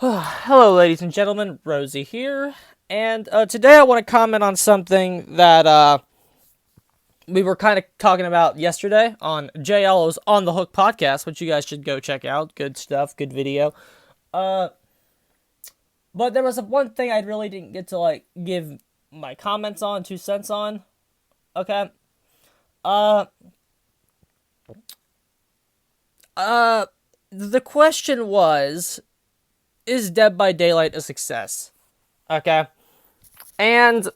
Hello, ladies and gentlemen. Rosie here, and today I want to comment on something that we were kind of talking about yesterday on JL's On the Hook podcast, which you guys should go check out. Good stuff, good video. Uh, but there was one thing I really didn't get to give my comments on, 2 cents on. Okay. Uh, the question was, is Dead by Daylight a success? Okay. And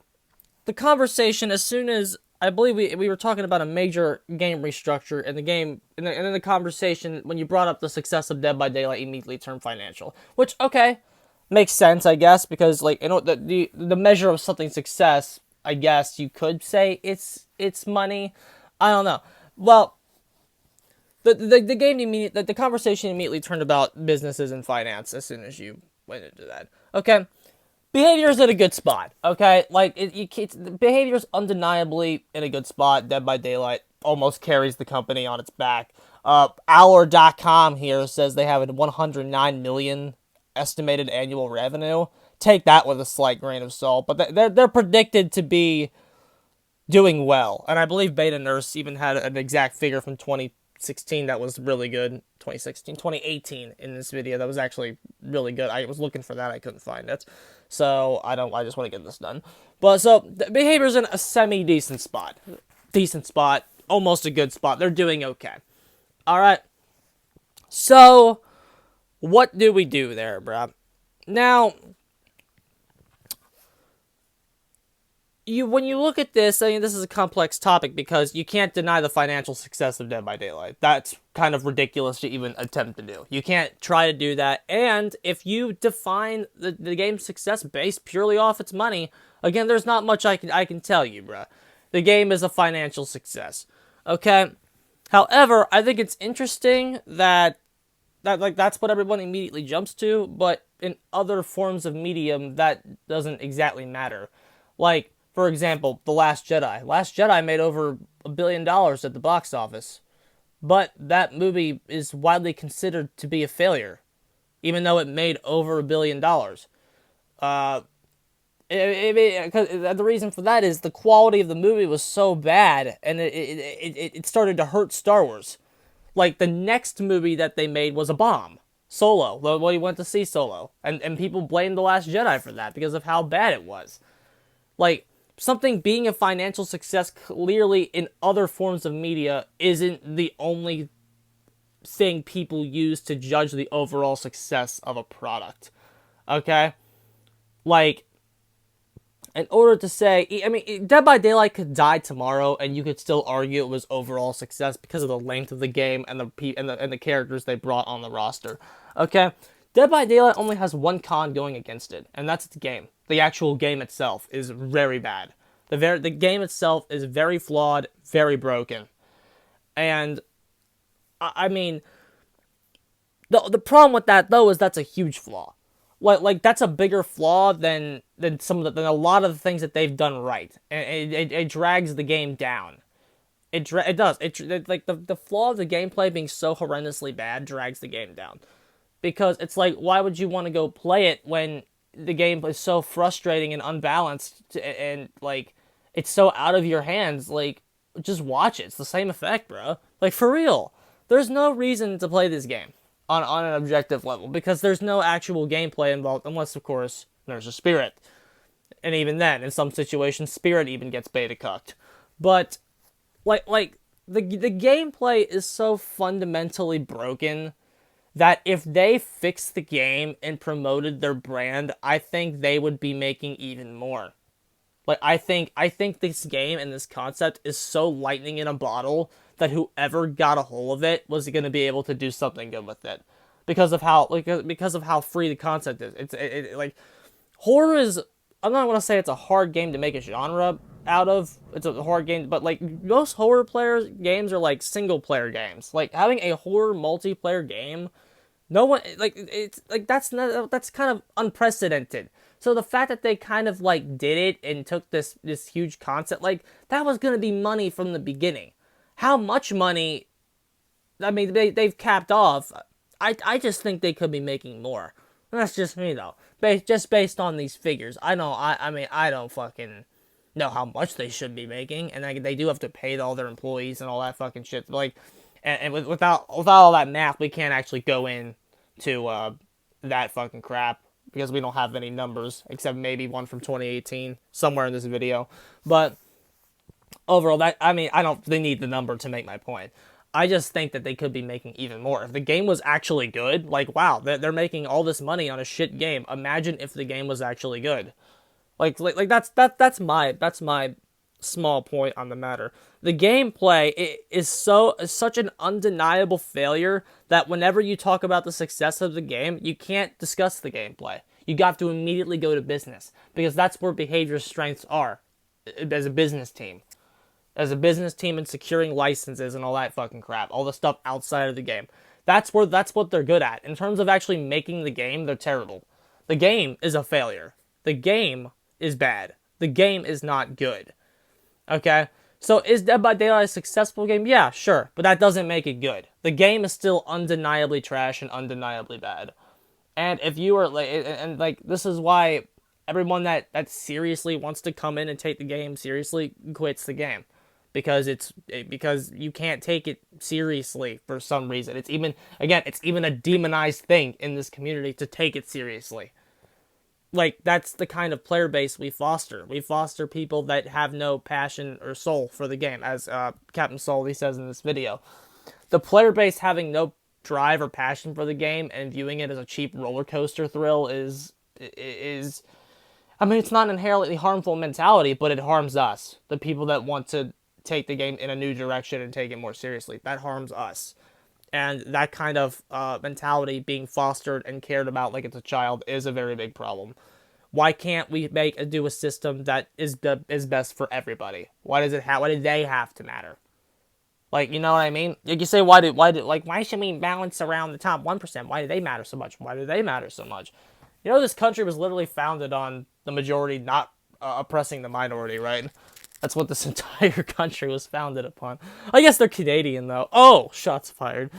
the conversation, as soon as I believe we were talking about a major game restructure, and the game, and in the conversation, when you brought up the success of Dead by Daylight, immediately turned financial, which okay, makes sense, I guess, because the measure of something success, I guess you could say it's money. I don't know. Well, the game immediately, the conversation immediately turned about businesses and finance as soon as you went into that. Okay. Behavior's in a good spot, okay? Behavior's undeniably in a good spot. Dead by Daylight almost carries the company on its back. Hour.com here says they have a 109 million estimated annual revenue. Take that with a slight grain of salt, but they're predicted to be doing well. And I believe Beta Nurse even had an exact figure from 2016 that was really good. 2018 in this video that was actually really good. I was looking for that, I couldn't find it. So I just want to get this done. But so the behavior's in a semi-decent spot. Decent spot, almost a good spot. They're doing okay. Alright. So what do we do there, bruh? Now, when you look at this, I mean, this is a complex topic because you can't deny the financial success of Dead by Daylight. That's kind of ridiculous to even attempt to do. You can't try to do that. And if you define the game's success based purely off its money, again, there's not much I can tell you, bruh. The game is a financial success. Okay? However, I think it's interesting that that's what everyone immediately jumps to, but in other forms of medium, that doesn't exactly matter. Like, for example, The Last Jedi. Last Jedi made over $1 billion at the box office. But that movie is widely considered to be a failure, even though it made over $1 billion. The reason for that is the quality of the movie was so bad, and it started to hurt Star Wars. Like, the next movie that they made was a bomb. Solo. Well, you went to see Solo. And people blamed The Last Jedi for that because of how bad it was. Like, something being a financial success clearly in other forms of media isn't the only thing people use to judge the overall success of a product. Okay? Like, in order to say, I mean, Dead by Daylight could die tomorrow, and you could still argue it was overall success because of the length of the game and the characters they brought on the roster. Okay? Dead by Daylight only has one con going against it, and that's the game. The actual game itself is very bad. The game itself is very flawed, very broken. And, I mean, the problem with that, though, is that's a huge flaw. Like that's a bigger flaw than than a lot of the things that they've done right. And it drags the game down. It does. Like, the flaw of the gameplay being so horrendously bad drags the game down. Because it's like, why would you want to go play it when the game is so frustrating and unbalanced, and like, it's so out of your hands? Like, just watch it. It's the same effect, bro. Like, for real. There's no reason to play this game on an objective level, because there's no actual gameplay involved, unless, of course, there's a spirit. And even then, in some situations, spirit even gets beta cucked. But, the gameplay is so fundamentally broken that if they fixed the game and promoted their brand, I think they would be making even more. Like, I think this game and this concept is so lightning in a bottle that whoever got a hold of it was going to be able to do something good with it, because of how free the concept is. Like, horror is, I'm not going to say it's a hard game to make a genre out of. It's a hard game, but like, most horror games are like single player games. Like, having a horror multiplayer game, no one, like, it's like, that's kind of unprecedented. So the fact that they kind of like did it and took this huge concept, like, that was going to be money from the beginning. How much money? I mean, they've capped off. I just think they could be making more. And that's just me though. Just based on these figures, I mean, I don't fucking know how much they should be making, and they do have to pay all their employees and all that fucking shit. Like, and without all that math, we can't actually go in to that fucking crap because we don't have any numbers except maybe one from 2018 somewhere in this video. But overall, that I mean, I don't. They need the number to make my point. I just think that they could be making even more. If the game was actually good, like wow, they're making all this money on a shit game. Imagine if the game was actually good. Like that's my small point on the matter. The gameplay is such an undeniable failure that whenever you talk about the success of the game, you can't discuss the gameplay. You got to immediately go to business because that's where behavior strengths are as a business team. As a business team and securing licenses and all that fucking crap, all the stuff outside of the game. That's what they're good at. In terms of actually making the game, they're terrible. The game is a failure. The game is bad. The game is not good. Okay? So is Dead by Daylight a successful game? Yeah, sure, but that doesn't make it good. The game is still undeniably trash and undeniably bad. And if you are like this is why everyone that seriously wants to come in and take the game seriously quits the game because you can't take it seriously for some reason. It's even a demonized thing in this community to take it seriously. Like that's the kind of player base we foster. We foster people that have no passion or soul for the game, as Captain Soul says in this video. The player base having no drive or passion for the game and viewing it as a cheap roller coaster thrill is I mean, it's not an inherently harmful mentality, but it harms us, the people that want to take the game in a new direction and take it more seriously. That harms us. And that kind of mentality being fostered and cared about like it's a child is a very big problem. Why can't we do a system that is best for everybody? Why do they have to matter? Like, you know what I mean? Like you say, why should we balance around the top 1%? Why do they matter so much? Why do they matter so much? You know, this country was literally founded on the majority not oppressing the minority, right? That's what this entire country was founded upon. I guess they're Canadian, though. Oh, shots fired.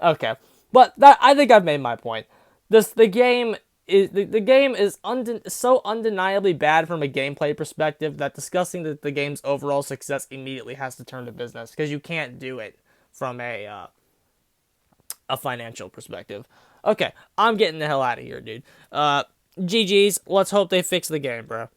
Okay, but I think I've made my point. The game is so undeniably bad from a gameplay perspective that discussing the game's overall success immediately has to turn to business because you can't do it from a financial perspective. Okay, I'm getting the hell out of here, dude. GG's. Let's hope they fix the game, bro.